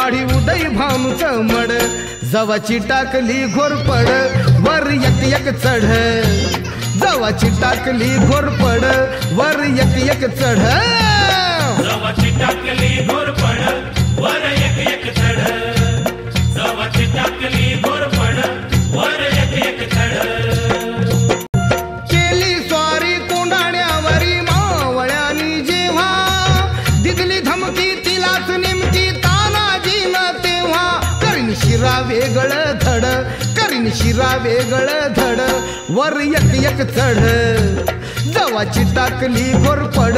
वाढी उदय भामच मड जवाची टाकली घोरपड वर एक एक चढ जवाची टाकली घोरपड वर एक एक चढ जवाची टाकली घोरपड वर एक एक चढ जवाची टाकली घोरपड वर एक एक चढ केली स्वारी कोंडाण्यावरी मावळ्यानी जेव्हा दिगली धमकी तिलाच नेमकी तानाजी न तेव्हा करीन शिरा वेगळ धड करीन शिरा वेगळ धड वर एक एक चढ जवाची टाकली घोरपड